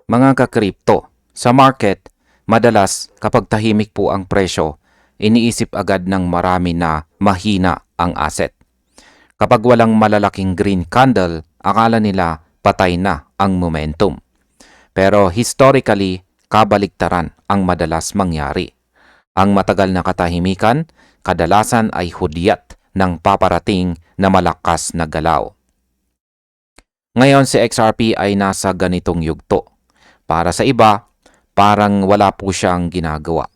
Mga ka-crypto, sa market, madalas kapag tahimik po ang presyo, iniisip agad ng marami na mahina ang asset. Kapag walang malalaking green candle, akala nila patay na ang momentum. Pero historically, kabaligtaran ang madalas mangyari. Ang matagal na katahimikan, kadalasan ay hudyat ng paparating na malakas na galaw. Ngayon si XRP ay nasa ganitong yugto. Para sa iba, parang wala po siyang ginagawa.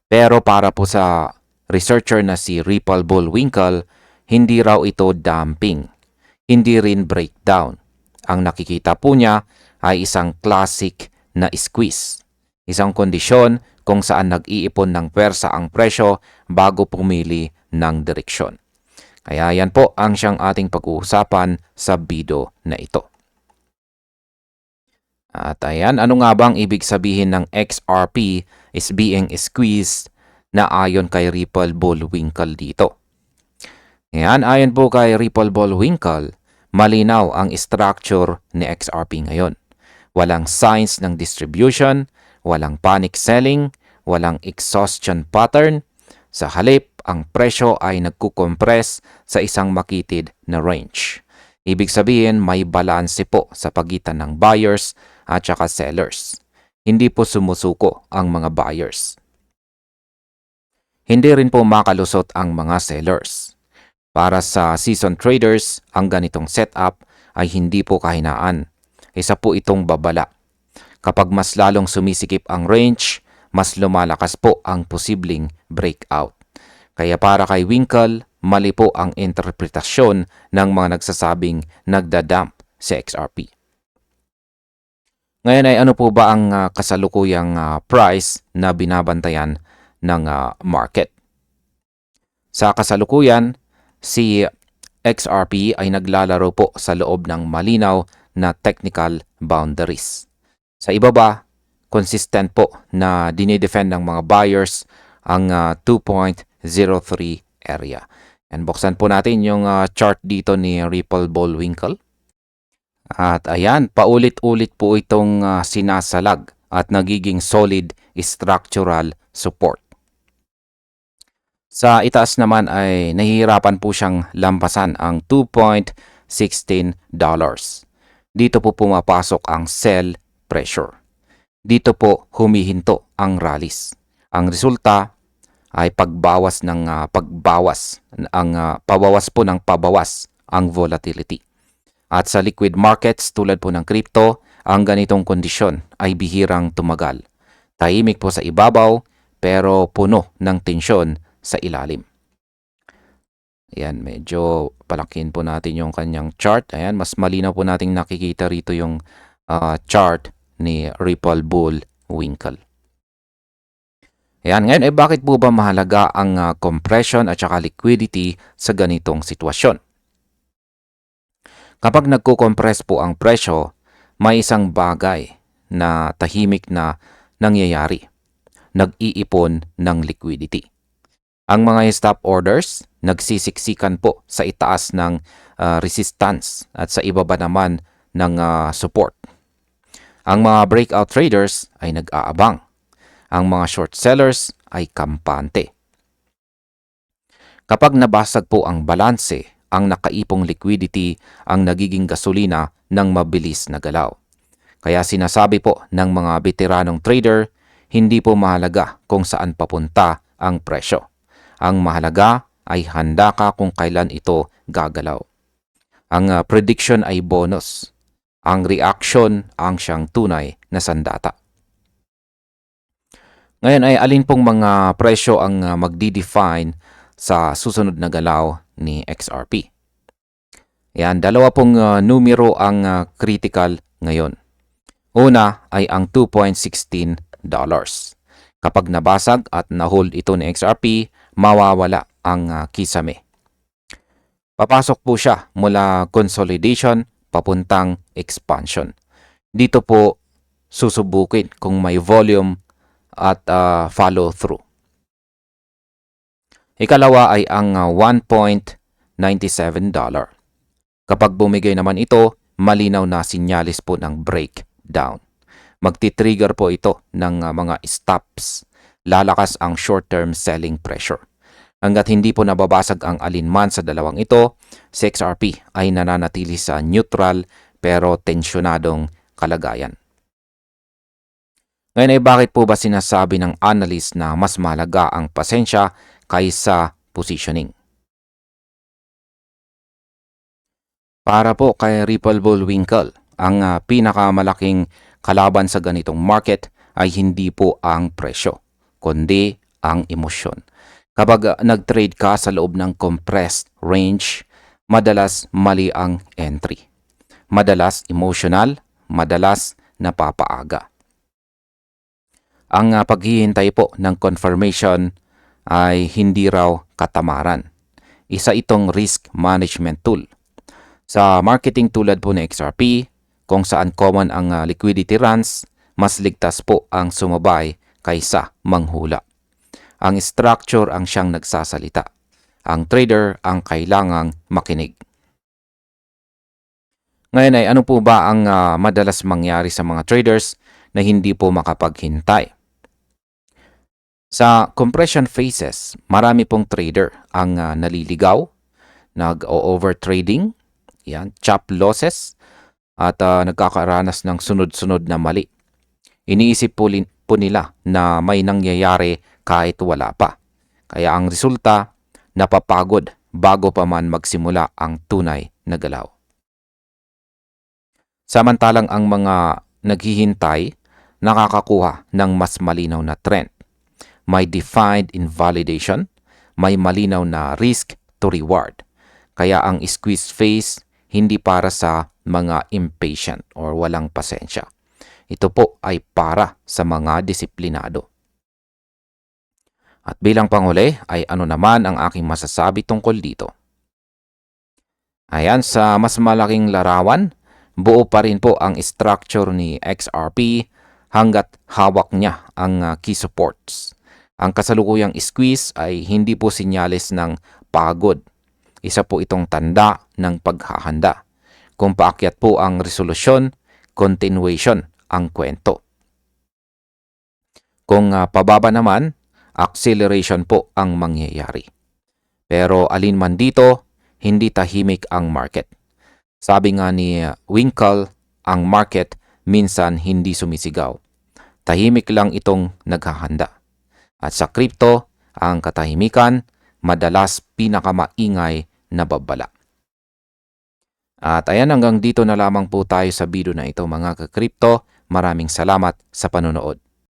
Pero para po sa researcher na si Ripple Bullwinkle, hindi raw ito dumping, hindi rin breakdown. Ang nakikita po niya ay isang classic na squeeze. Isang kondisyon kung saan nag-iipon ng pwersa ang presyo bago pumili ng direksyon. Kaya yan po ang siyang ating pag-uusapan sa video na ito. At ayan, ano nga bang ibig sabihin ng XRP is being squeezed na ayon kay Ripple Bullwinkle dito? Ayan, ayon po kay Ripple Bullwinkle, malinaw ang structure ni XRP ngayon. Walang signs ng distribution, walang panic selling, walang exhaustion pattern. Sa halip, ang presyo ay nagkukompress sa isang makitid na range. Ibig sabihin, may balanse po sa pagitan ng buyers at saka sellers. Hindi po sumusuko ang mga buyers. Hindi rin po makalusot ang mga sellers. Para sa seasoned traders, ang ganitong setup ay hindi po kahinaan. Isa po itong babala. Kapag mas lalong sumisikip ang range, mas lumalakas po ang posibleng breakout. Kaya para kay Winkle, mali po ang interpretasyon ng mga nagsasabing nagdadump si XRP. Ngayon ay ano po ba ang kasalukuyang price na binabantayan ng market? Sa kasalukuyan, si XRP ay naglalaro po sa loob ng malinaw na technical boundaries. Sa ibaba, consistent po na dinidefend ng mga buyers ang 2.03 area. And buksan po natin yung chart dito ni Ripple Bullwinkle. At ayan, paulit-ulit po itong sinasalag at nagiging solid structural support. Sa itaas naman ay nahihirapan po siyang lampasan ang $2.16. Dito po pumapasok ang sell pressure. Dito po humihinto ang rallies. Ang resulta ay pagbawas po ng pabawas ang volatility. At sa liquid markets tulad po ng crypto, ang ganitong kondisyon ay bihirang tumagal. Tahimik po sa ibabaw pero puno ng tensyon sa ilalim. Ayan, medyo palakin po natin yung kanyang chart. Ayan, mas malinaw po nating nakikita rito yung chart ni Ripple Bullwinkle. Ayan, ngayon bakit po ba mahalaga ang compression at saka liquidity sa ganitong sitwasyon? Kapag nagko-compress po ang presyo, may isang bagay na tahimik na nangyayari. Nag-iipon ng liquidity. Ang mga stop orders, nagsisiksikan po sa itaas ng resistance at sa ibaba naman ng support. Ang mga breakout traders ay nag-aabang. Ang mga short sellers ay kampante. Kapag nabasag po ang balanse, ang nakaipong liquidity ang nagiging gasolina ng mabilis na galaw. Kaya sinasabi po ng mga veteranong trader, hindi po mahalaga kung saan papunta ang presyo. Ang mahalaga ay handa ka kung kailan ito gagalaw. Ang prediction ay bonus. Ang reaction ang siyang tunay na sandata. Ngayon ay alin pong mga presyo ang magdi-define sa susunod na galaw ni XRP. Yan, dalawa pong numero ang critical ngayon. Una ay ang $2.16. Kapag nabasag at na-hold ito ni XRP, mawawala ang kisame. Papasok po siya mula consolidation papuntang expansion. Dito po susubukin kung may volume at follow through. Ikalawa ay ang $1.97. Kapag bumigay naman ito, malinaw na sinyalis po ng breakdown. magti-trigger po ito ng mga stops. Lalakas ang short-term selling pressure. Hanggat hindi po nababasag ang alinman sa dalawang ito, si XRP ay nananatili sa neutral pero tensyonadong kalagayan. Ngayon ay bakit po ba sinasabi ng analyst na mas mahalaga ang pasensya kaysa positioning? Para po kay Ripple Bullwinkle, ang pinakamalaking kalaban sa ganitong market ay hindi po ang presyo, kundi ang emosyon. Kapag nag-trade ka sa loob ng compressed range, madalas mali ang entry. Madalas emotional, madalas napapaaga. Ang paghihintay po ng confirmation ay hindi raw katamaran. Isa itong risk management tool. Sa marketing tulad po ng XRP, kung saan common ang liquidity runs, mas ligtas po ang sumabay kaysa manghula. Ang structure ang siyang nagsasalita. Ang trader ang kailangang makinig. Ngayon ay ano po ba ang madalas mangyari sa mga traders na hindi po makapaghintay? Sa compression phases, marami pong trader ang naliligaw, nag-overtrading, chop losses, at nagkakaranas ng sunod-sunod na mali. Iniisip po nila na may nangyayari kahit wala pa. Kaya ang resulta, napapagod bago pa man magsimula ang tunay na galaw. Samantalang ang mga naghihintay, nakakakuha ng mas malinaw na trend. May defined invalidation, may malinaw na risk to reward. Kaya ang squeeze phase hindi para sa mga impatient or walang pasensya. Ito po ay para sa mga disiplinado. At bilang panghuli ay ano naman ang aking masasabi tungkol dito? Ayan, sa mas malaking larawan, buo pa rin po ang structure ni XRP hanggat hawak niya ang key supports. Ang kasalukuyang squeeze ay hindi po sinyalis ng pagod. Isa po itong tanda ng paghahanda. Kung paakyat po ang resolusyon, continuation ang kwento. Kung pababa naman, acceleration po ang mangyayari. Pero alin man dito, hindi tahimik ang market. Sabi nga ni Winkle, ang market minsan hindi sumisigaw. Tahimik lang itong naghahanda. At sa crypto, ang katahimikan madalas pinakamaingay na babala. At ayan, hanggang dito na lamang po tayo sa video na ito mga ka-crypto. Maraming salamat sa panonood.